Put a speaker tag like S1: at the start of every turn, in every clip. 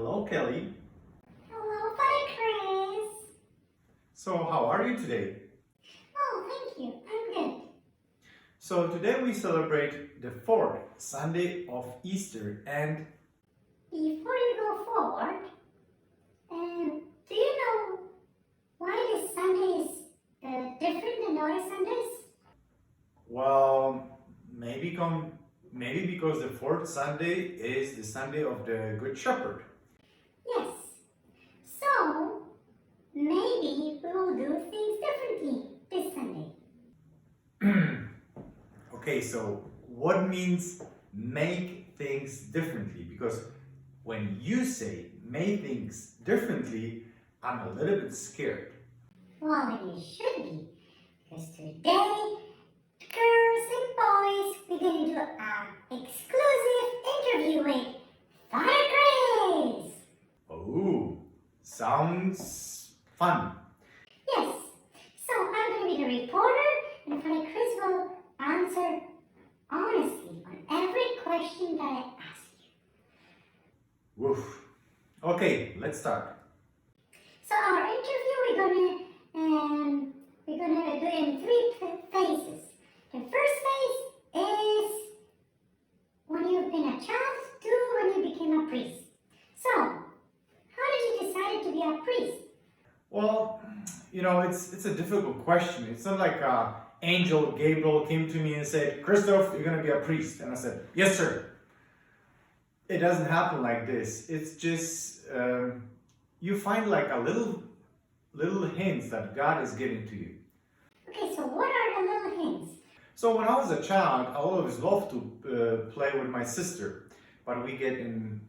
S1: Hello, Kelly.
S2: Hello, Father Chris.
S1: So, how are you today?
S2: Oh, thank you. I'm good.
S1: So, today we celebrate the fourth Sunday of Easter, and
S2: Before you go forward, do you know why this Sunday is different than other Sundays?
S1: well, maybe because the fourth Sunday is the Sunday of the Good Shepherd.
S2: Yes. So, maybe we will do things differently this Sunday.
S1: Okay, so what means make things differently? Because when you say make things differently, I'm a little bit scared.
S2: Well, and you should be. Because today, girls and boys, we're going to do an exclusive interview with Father Chris.
S1: Oh, sounds fun.
S2: Yes. So I'm going to be the reporter, and Father Chris will answer honestly on every question that I ask you.
S1: Woof. Okay, let's start.
S2: So our interview we're gonna do in three phases. The first phase is when you've been a child to when you became a priest. So, how did you decide to be a priest?
S1: Well, it's a difficult question. It's not like Angel Gabriel came to me and said, Christoph, you're going to be a priest. And I said, yes, sir. It doesn't happen like this. It's just, you find like a little hints that God is giving to you.
S2: Okay, so what are the little hints?
S1: So when I was a child, I always loved to play with my sister, but we get in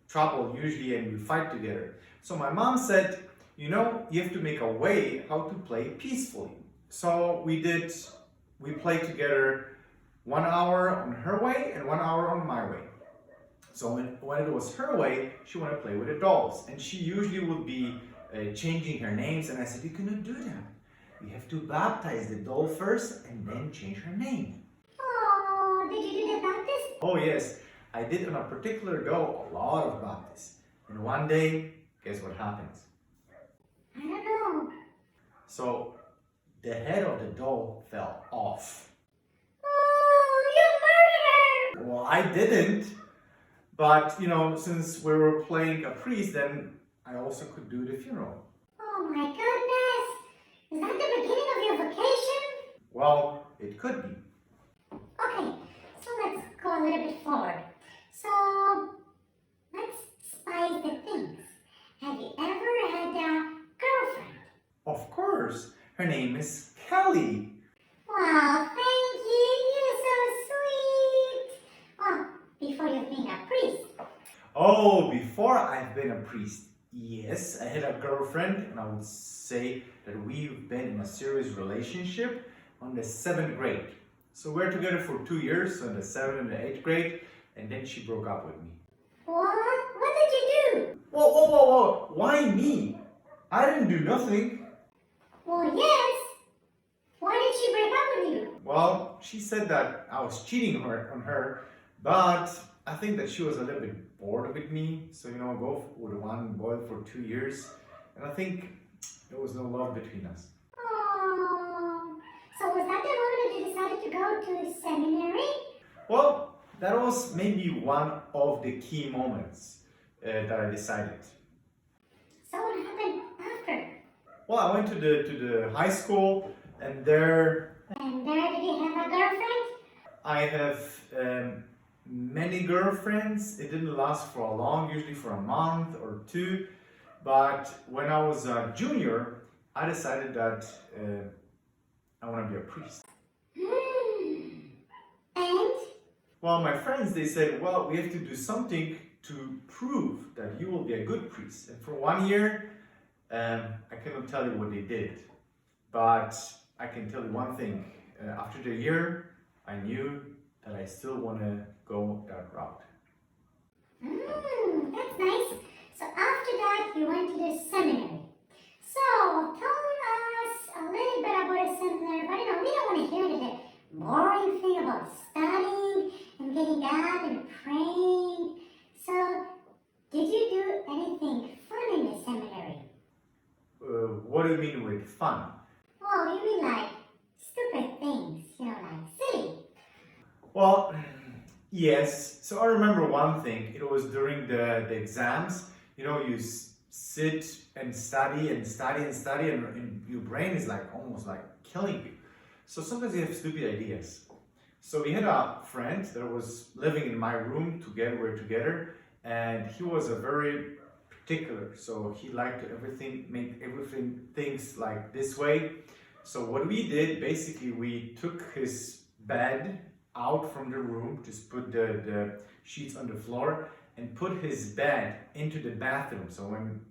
S1: trouble usually and we fight together. So my mom said, you have to make a way how to play peacefully. So we played together 1 hour on her way and 1 hour on my way. So when it was her way, she wanted to play with the dolls. And she usually would be changing her names. And I said, you cannot do that. You have to baptize the doll first and then change her name.
S2: Oh, did you do the baptism?
S1: Oh yes, I did on a particular doll a lot of baptism. And one day, guess what happens?
S2: I don't know.
S1: So the head of the doll fell off.
S2: Oh, you murdered her!
S1: Well, I didn't. But, since we were playing a priest, then I also could do the funeral.
S2: Oh my goodness! Is that the beginning of your vacation?
S1: Well, it could be.
S2: Okay, so let's go a little bit forward. So, let's spice the things. Have you ever had a girlfriend?
S1: Of course. Her name is Kelly.
S2: Wow, thank you. You're so sweet. Oh, before you became a priest.
S1: Oh, before I've been a priest. Yes, I had a girlfriend, and I would say that we've been in a serious relationship on the 7th grade. So we're together for 2 years, so in the 7th and the 8th grade, and then she broke up with me.
S2: What? What did you do?
S1: Whoa. Why me? I didn't do nothing.
S2: Well, yes. Why did she break up with you?
S1: Well, she said that I was cheating on her, but I think that she was a little bit bored with me. So, go with one boy for 2 years. And I think there was no love between us.
S2: Oh, so was that the moment that you decided to go to seminary?
S1: Well, that was maybe one of the key moments that I decided.
S2: So what happened after?
S1: Well, I went to the high school, and there
S2: And there did you have a girlfriend?
S1: I have many girlfriends. It didn't last for a long, usually for a month or two. But when I was a junior, I decided that I want to be a priest.
S2: And?
S1: Well, my friends, they said, well, we have to do something to prove that you will be a good priest. And for 1 year, I cannot tell you what they did. But I can tell you one thing. After the year, I knew that I still want to go that route.
S2: That's nice. So after that, you went to the seminary. So tell us a little bit about the seminary, but we don't want to hear the boring thing about studying and getting up and praying. So did you
S1: mean with fun?
S2: Oh, you mean like stupid things, like silly.
S1: Well, yes. So I remember one thing. It was during the exams. You sit and study and study and study, and your brain is like almost like killing you. So sometimes you have stupid ideas. So we had a friend that was living in my room together. We're together, and he was a very particular. So he liked to make everything things like this way. So what we did, basically, we took his bed out from the room, just put the sheets on the floor, and put his bed into the bathroom. So when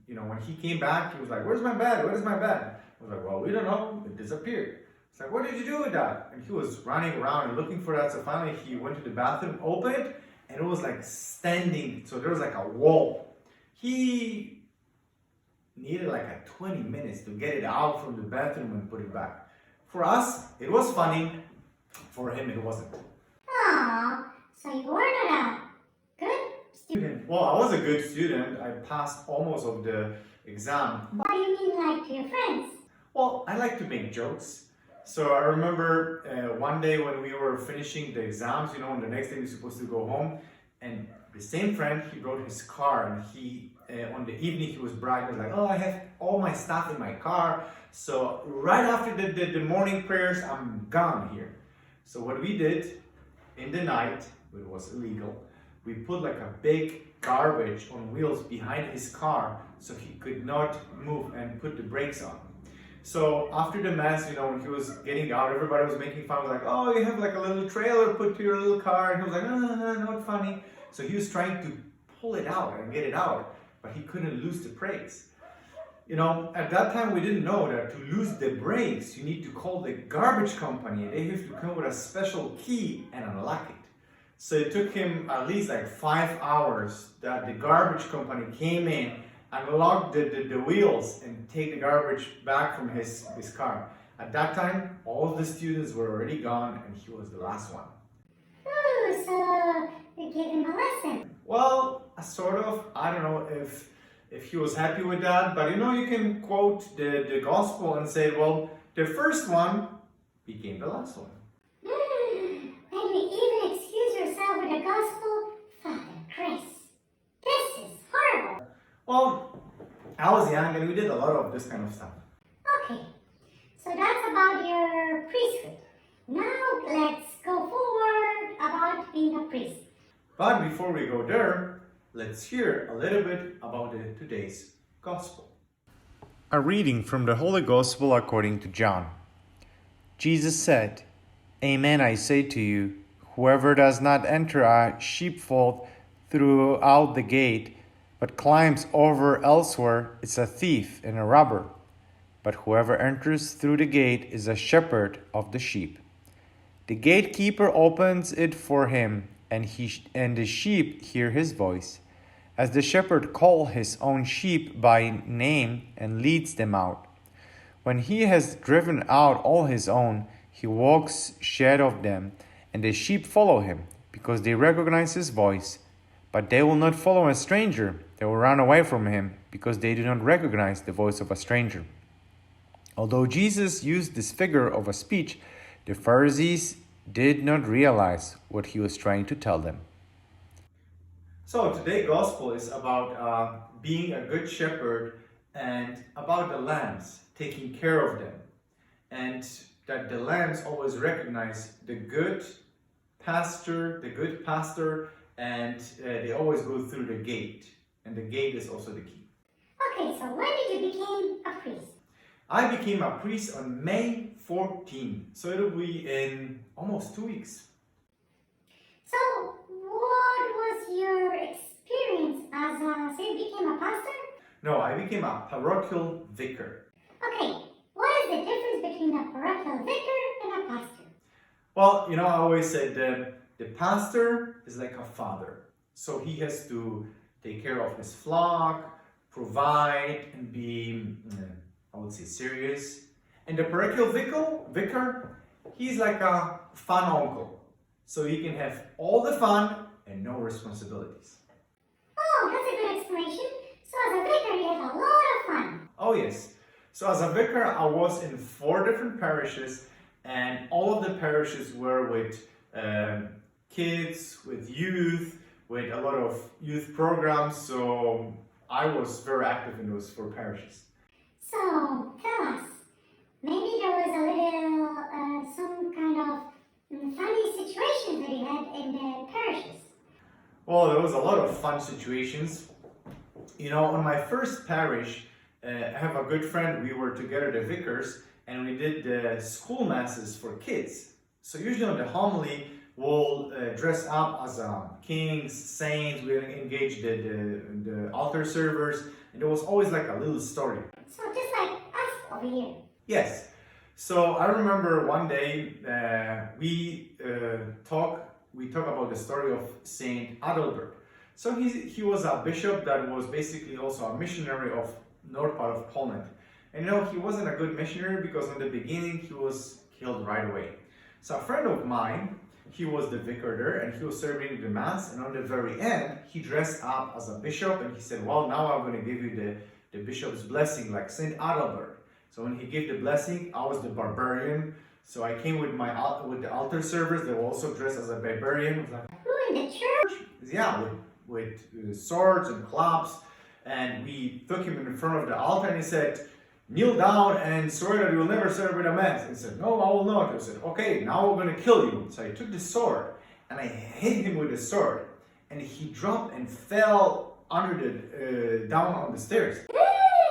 S1: he came back, he was like, "Where's my bed? Where's my bed?" I was like, "Well, we don't know. It disappeared." It's like, "What did you do with that?" And he was running around and looking for that. So finally, he went to the bathroom, opened it, and it was like standing. So there was like a wall. He needed like 20 minutes to get it out from the bathroom and put it back. For us, it was funny. For him, it wasn't.
S2: Aw, so you were not a good student.
S1: Well, I was a good student. I passed almost of the exam.
S2: What do you mean like to your friends?
S1: Well, I like to make jokes. So I remember one day when we were finishing the exams, and the next day we were supposed to go home, and the same friend, he brought his car, and he, on the evening, he was bragging, like, "Oh, I have all my stuff in my car. So right after the morning prayers, I'm gone here." So what we did in the night, it was illegal, we put like a big garbage on wheels behind his car so he could not move and put the brakes on. So after the mass, when he was getting out, everybody was making fun. Like, "Oh, you have like a little trailer put to your little car." And he was like, "No, not funny." So he was trying to pull it out and get it out, but he couldn't lose the brakes. At that time, we didn't know that to lose the brakes, you need to call the garbage company. They have to come with a special key and unlock it. So it took him at least like 5 hours that the garbage company came in, unlocked the wheels, and take the garbage back from his car. At that time, all of the students were already gone, and he was the last one.
S2: Oh, so you gave him a lesson.
S1: Well, sort of. I don't know if he was happy with that, but you can quote the gospel and say, well, the first one became the last one.
S2: When you even excuse yourself with the gospel, Father Chris, this is horrible.
S1: Well, I was young and we did a lot of this kind of stuff.
S2: Okay, so that's about your priesthood. Now let's go forward about being a priest.
S1: But before we go there, let's hear a little bit about today's gospel. A reading from the Holy Gospel according to John. Jesus said, "Amen, I say to you, whoever does not enter a sheepfold throughout the gate, but climbs over elsewhere, is a thief and a robber. But whoever enters through the gate is a shepherd of the sheep. The gatekeeper opens it for him, and the sheep hear his voice. As the shepherd calls his own sheep by name and leads them out. When he has driven out all his own, he walks ahead of them, and the sheep follow him, because they recognize his voice. But they will not follow a stranger. They will run away from him, because they do not recognize the voice of a stranger." Although Jesus used this figure of a speech, the Pharisees did not realize what he was trying to tell them. So today's gospel is about being a good shepherd and about the lambs, taking care of them. And that the lambs always recognize the good pastor, and they always go through the gate. And the gate is also the key.
S2: Okay, so when did you become a priest?
S1: I became a priest on May 14, so it'll be in almost 2 weeks.
S2: So, what was your experience so you became a pastor?
S1: No, I became a parochial vicar.
S2: Okay, what is the difference between a parochial vicar and a pastor?
S1: Well, I always said the pastor is like a father. So he has to take care of his flock, provide, and be, I would say, serious. And the parochial vicar, he's like a fun uncle. So he can have all the fun and no responsibilities.
S2: Oh, that's a good explanation. So as a vicar, you have a lot of fun.
S1: Oh yes. So as a vicar, I was in 4 different parishes, and all of the parishes were with kids, with youth, with a lot of youth programs. So I was very active in those 4 parishes.
S2: So tell us, maybe there was a little, some kind of funny situations that you had in the parishes.
S1: Well, there was a lot of fun situations. You know, on my first parish, I have a good friend. We were together, the vicars, and we did the school masses for kids. So usually on the homily, we'll dress up as kings, saints. We engage the altar servers, and there was always like a little story.
S2: So just like us over here.
S1: Yes. So I remember one day we talk about the story of Saint Adalbert. So he was a bishop that was basically also a missionary of north part of Poland. And you know, he wasn't a good missionary because in the beginning he was killed right away. So a friend of mine, he was the vicar there and he was serving the mass, and on the very end he dressed up as a bishop and he said, well, now I'm going to give you the bishop's blessing like Saint Adalbert. So when he gave the blessing, I was the barbarian. So I came with the altar servers. They were also dressed as a barbarian. I was like,
S2: Who in the church?
S1: yeah, with swords and clubs. And we took him in front of the altar and he said, kneel down and swear that you will never celebrate a mass. He said, no, I will not. I said, okay, now we're going to kill you. So I took the sword and I hit him with the sword. And he dropped and fell under down on the stairs.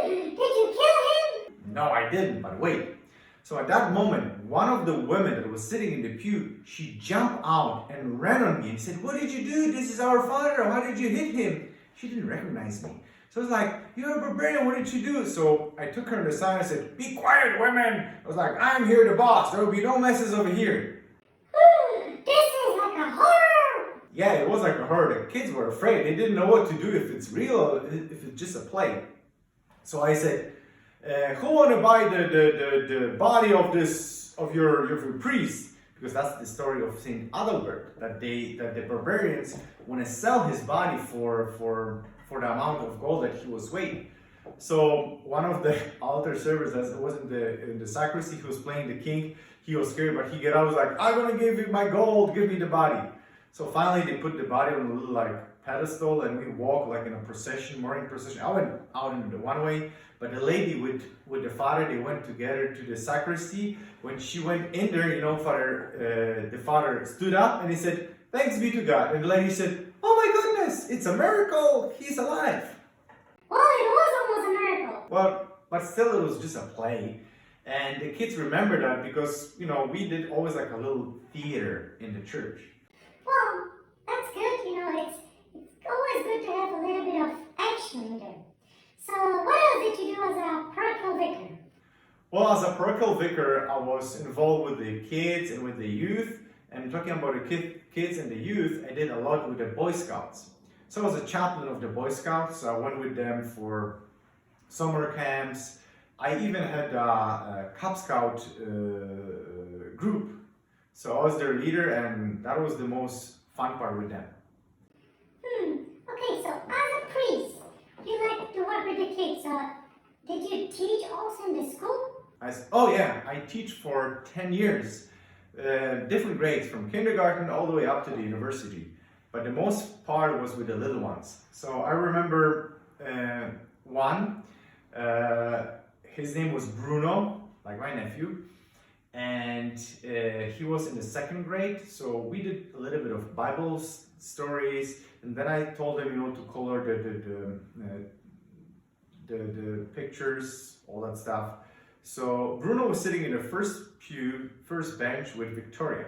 S2: Did you kill him?
S1: No, I didn't, but wait. So at that moment, one of the women that was sitting in the pew, she jumped out and ran on me and said, what did you do? This is our father. Why did you hit him? She didn't recognize me. So I was like, you're a barbarian. What did you do? So I took her on the side and I said, be quiet, women. I was like, I'm here the boss. There will be no messes over here.
S2: This is like a horror.
S1: Yeah, it was like a horror. The kids were afraid. They didn't know what to do, if it's real or if it's just a play. So I said, who want to buy the body of your priest? Because that's the story of Saint Adalbert, that the barbarians want to sell his body for the amount of gold that he was weighing. So one of the altar servers that was in the sacristy, he was playing the king. He was scared, but he get out, was like, I'm gonna give you my gold, give me the body. So finally they put the body on a little like pedestal and we walked like in a procession, morning procession. I went out in the one way, but the lady with the father, they went together to the sacristy. When she went in there, you know, the father stood up and he said, thanks be to God. And the lady said, oh my goodness, it's a miracle, he's alive.
S2: Well, it was almost a miracle.
S1: Well, but still it was just a play. And the kids remember that because, you know, we did always like a little theater in the church.
S2: Well, that's good. You know, it's always good to have a little bit of action in there. So, what else did you do as a parochial vicar?
S1: Well, as a parochial vicar, I was involved with the kids and with the youth. And talking about the kids and the youth, I did a lot with the Boy Scouts. So I was a chaplain of the Boy Scouts. So I went with them for summer camps. I even had a Cub Scout group. So I was their leader, and that was the most fun part with them.
S2: Okay, so as a priest, you like to work with the kids. Did you teach also in the school?
S1: Oh yeah, I teach for 10 years. Different grades, from kindergarten all the way up to the university. But the most part was with the little ones. So I remember one, his name was Bruno, like my nephew. And he was in the 2nd grade, so we did a little bit of Bible stories, and then I told him, you know, to color the pictures, all that stuff. So Bruno was sitting in the first bench with Victoria.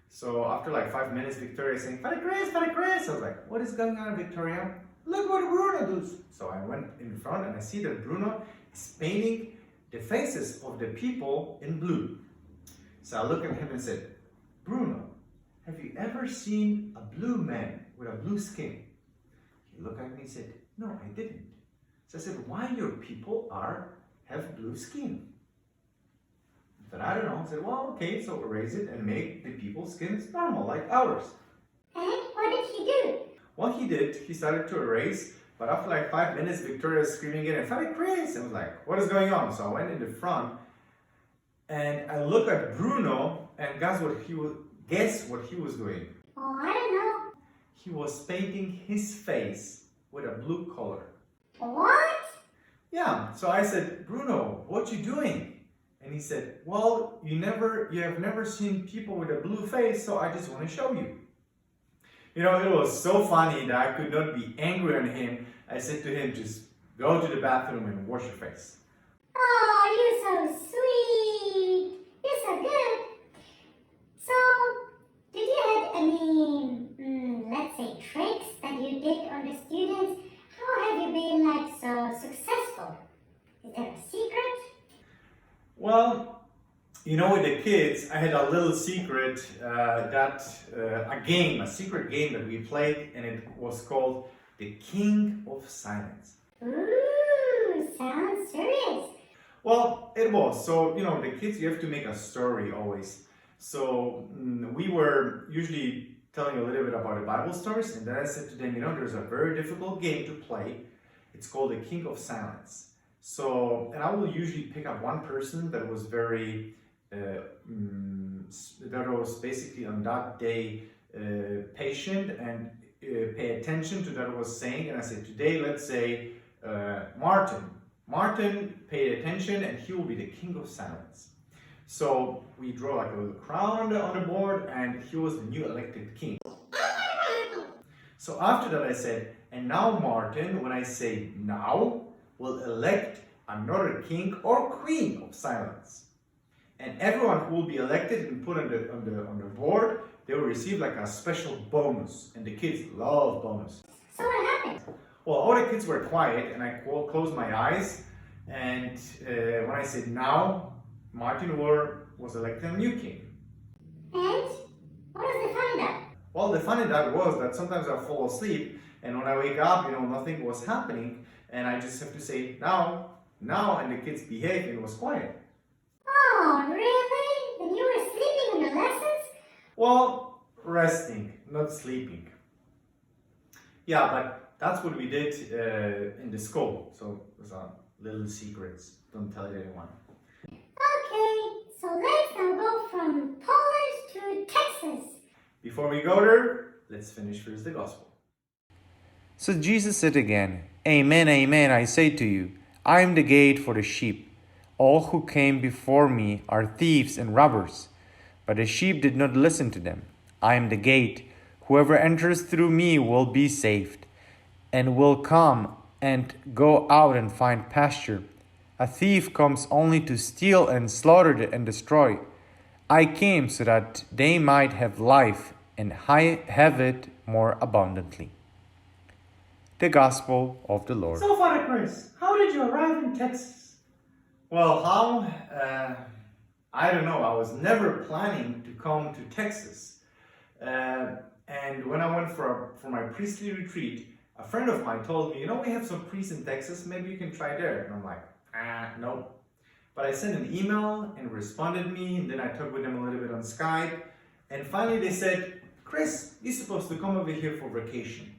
S1: So after like 5 minutes, Victoria is saying, Father Chris, Father Chris. I was like, what is going on, Victoria? Look what Bruno does. So I went in front and I see that Bruno is painting the faces of the people in blue. So I looked at him and said, Bruno, have you ever seen a blue man with a blue skin? He looked at me and said, no, I didn't. So I said, why your people have blue skin? He said, I don't know. I said, well, okay, so erase it and make the people's skins normal, like ours.
S2: And what did he do?
S1: What he did, he started to erase But after like 5 minutes, Victoria was screaming again, Father Chris! I was like, what is going on? So I went in the front and I looked at Bruno and guess what he was doing?
S2: Oh, I don't know.
S1: He was painting his face with a blue color.
S2: What?
S1: Yeah, so I said, Bruno, what you doing? And he said, well, you have never seen people with a blue face, so I just want to show you. You know, it was so funny that I could not be angry on him. I said to him, just go to the bathroom and wash your face.
S2: Oh, you're so sweet. You're so good. So, did you have any, let's say, tricks that you did on the students? How have you been like so successful? Is there a secret?
S1: Well, you know, with the kids, I had a little secret a secret game that we played, and it was called the King of Silence.
S2: Ooh, sounds serious.
S1: Well, it was. So, you know, the kids, you have to make a story always. So, we were usually telling a little bit about the Bible stories, and then I said to them, you know, there's a very difficult game to play. It's called the King of Silence. So, and I will usually pick up one person that was very, that was basically on that day patient and pay attention to what I was saying. And I said, today, let's say Martin. Martin paid attention and he will be the King of Silence. So we draw like a little crown on the board and he was the new elected king. So after that I said, and now Martin, when I say now, will elect another king or queen of silence. And everyone who will be elected and put on the board, they will receive like a special bonus. And the kids love bonus.
S2: So what happened?
S1: Well, all the kids were quiet and I closed my eyes. And when I said now, Martin was elected a new king.
S2: And what was the fun in that?
S1: Well, the fun in that was that sometimes I fall asleep and when I wake up, you know, nothing was happening. And I just have to say now, and the kids behaved and it was quiet.
S2: Oh, really? Then you were sleeping in the lessons?
S1: Well, resting, not sleeping. Yeah, but that's what we did in the school. So it was a little secrets. Don't tell it anyone.
S2: Okay, so let's now go from Poland to Texas.
S1: Before we go there, let's finish first the gospel.
S3: So Jesus said again, Amen, amen, I say to you, I am the gate for the sheep. All who came before me are thieves and robbers, but the sheep did not listen to them. I am the gate. Whoever enters through me will be saved, and will come and go out and find pasture. A thief comes only to steal and slaughter and destroy. I came so that they might have life and have it more abundantly. The Gospel of the Lord.
S1: So, Father Chris, how did you arrive in Texas? Well, how? I don't know. I was never planning to come to Texas. And when I went for my priestly retreat, a friend of mine told me, you know, we have some priests in Texas, maybe you can try there. And I'm like, no. But I sent an email and responded me, and then I talked with them a little bit on Skype. And finally they said, Chris, you're supposed to come over here for vacation.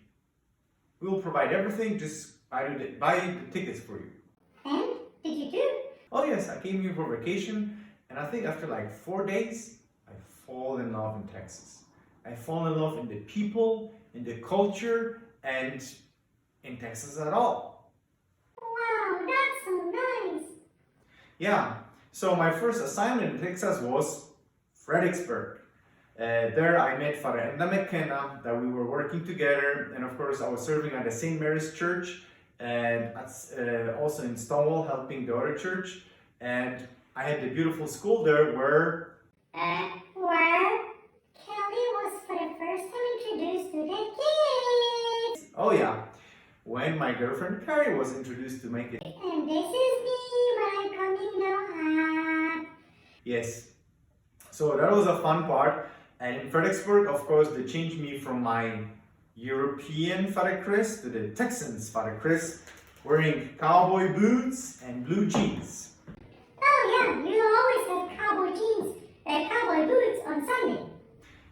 S1: We will provide everything, just buy the tickets for you.
S2: And did you do?
S1: Oh yes, I came here for vacation, and I think after like 4 days, I fall in love in Texas. I fall in love in the people, in the culture, and in Texas at all.
S2: Wow, that's so nice.
S1: Yeah, so my first assignment in Texas was Fredericksburg. There I met Father Enda McKenna, that we were working together, and of course I was serving at the St. Mary's Church, and also in Stonewall helping the other church, and I had the beautiful school there where
S2: Kelly was for the first time introduced to the kids.
S1: oh yeah, when my girlfriend Carrie was introduced to my kids.
S2: And this is me when I'm coming down.
S1: Yes, so that was a fun part. And in Fredericksburg, of course, they changed me from my European Father Chris to the Texans Father Chris, wearing cowboy boots and blue jeans.
S2: Oh yeah, you always have cowboy jeans, cowboy boots on Sunday.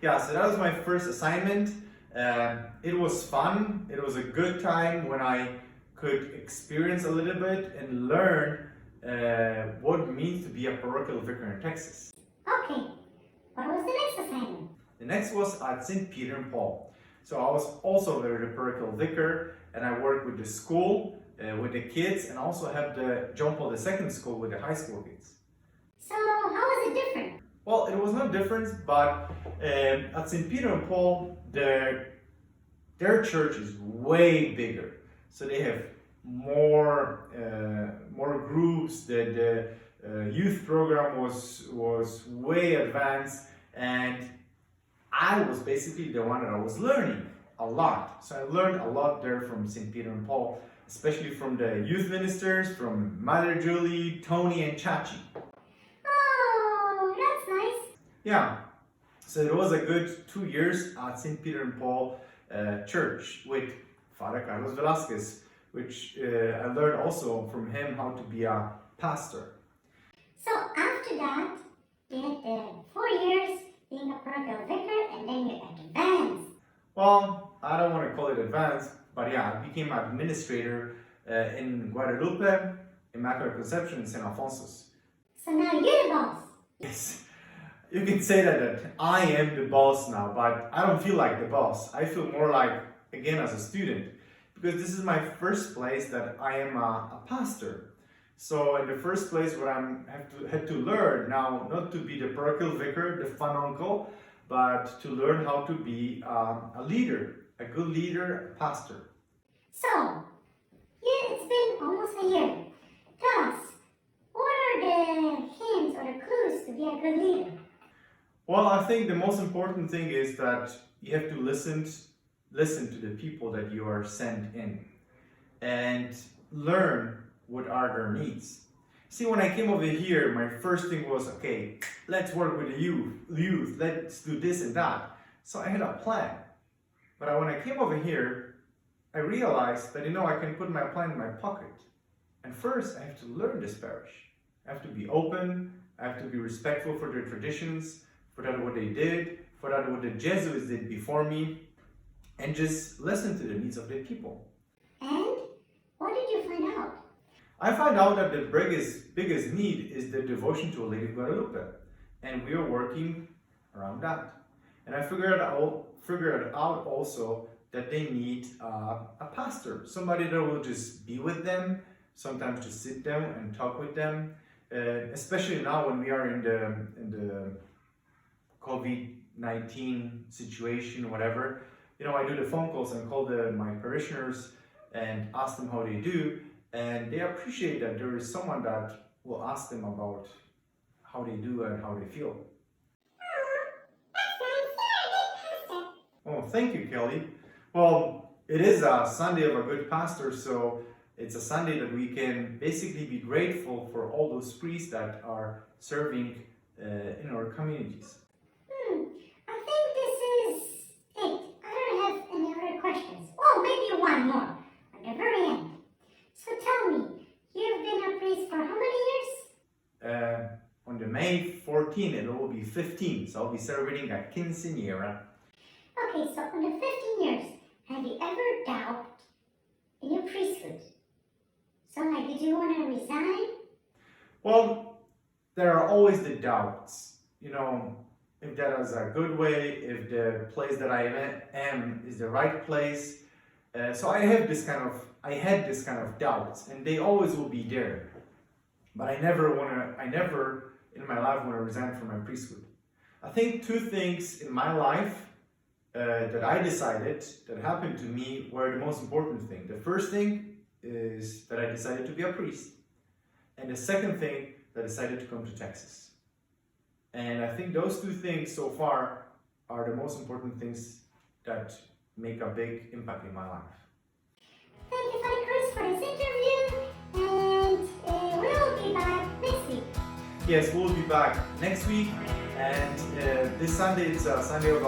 S1: Yeah, so that was my first assignment. It was fun. It was a good time when I could experience a little bit and learn what it means to be a parochial vicar in Texas.
S2: Okay, what was the next assignment?
S1: The next was at St. Peter and Paul. So I was also there, the parochial vicar, and I worked with the school, with the kids, and also had the John Paul II school with the high school kids.
S2: So, how was it different?
S1: Well, it was no difference, but at St. Peter and Paul, their church is way bigger. So they have more groups. The youth program was way advanced, and I was basically the one that I was learning a lot. So I learned a lot there from St. Peter and Paul, especially from the youth ministers, from Mother Julie, Tony, and Chachi.
S2: Oh, that's nice.
S1: Yeah, so it was a good 2 years at St. Peter and Paul Church with Father Carlos Velasquez, which I learned also from him how to be a pastor.
S2: So, after that, you had the 4 years being a parochial vicar, and then you advanced.
S1: Well, I don't want to call it advanced, but yeah, I became administrator in Guadalupe, Immaculate Conception, and St. Alphonsus.
S2: So now you're the boss.
S1: Yes, you can say that I am the boss now, but I don't feel like the boss. I feel more like, again, as a student, because this is my first place that I am a pastor. So in the first place, what I had to learn now, not to be the parochial vicar, the fun uncle, but to learn how to be a leader, a good leader, a pastor.
S2: So, it's been almost a year. Tell us, what are the hints or the clues to be a good leader?
S1: Well, I think the most important thing is that you have to listen to the people that you are sent in and learn what are their needs. See, when I came over here, my first thing was, okay, let's work with the youth, let's do this and that. So I had a plan. But when I came over here, I realized that, I can put my plan in my pocket. And first, I have to learn this parish. I have to be open, I have to be respectful for their traditions, for that what they did, for that what the Jesuits did before me, and just listen to the needs of the people.
S2: And what did you find out?
S1: I find out that the biggest need is the devotion to Our Lady of Guadalupe, and we are working around that. And I figured out also that they need a pastor, somebody that will just be with them, sometimes just sit down and talk with them, especially now when we are in the COVID-19 situation, whatever. I do the phone calls and call my parishioners and ask them how they do. And they appreciate that there is someone that will ask them about how they do and how they feel. Oh, thank you, Kelly. Well, it is a Sunday of a good pastor, so it's a Sunday that we can basically be grateful for all those priests that are serving in our communities.
S2: I think this is it. I don't have any other questions. Oh, maybe one more at the very end. So tell me, you've been a priest for how many years?
S1: On the May 14, it will be 15, so I'll be celebrating a quinceañera.
S2: Okay, so in the 15 years, have you ever doubted in your priesthood? So did you want to resign?
S1: Well, there are always the doubts. If that is a good way, if the place that I am is the right place. So I had this kind of doubts, and they always will be there. But I never in my life want to resign from my priesthood. I think two things in my life that I decided that happened to me were the most important thing. The first thing is that I decided to be a priest. And the second thing, that I decided to come to Texas. And I think those two things so far are the most important things that make a big impact in my life.
S2: Thank you, Father Chris, for this interview, and we'll be back next week.
S1: Yes, we'll be back next week, and this Sunday it's a Sunday of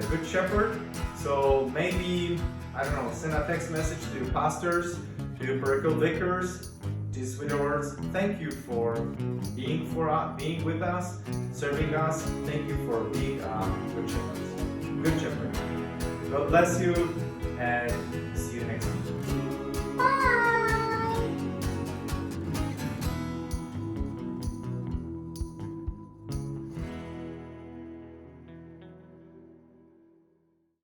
S1: Good Sheperd. So maybe, send a text message to your pastors, to your parochial vicars, just with the words, thank you for being with us, serving us. Thank you for being Good Shepherd. God bless you and see you next week.
S2: Bye.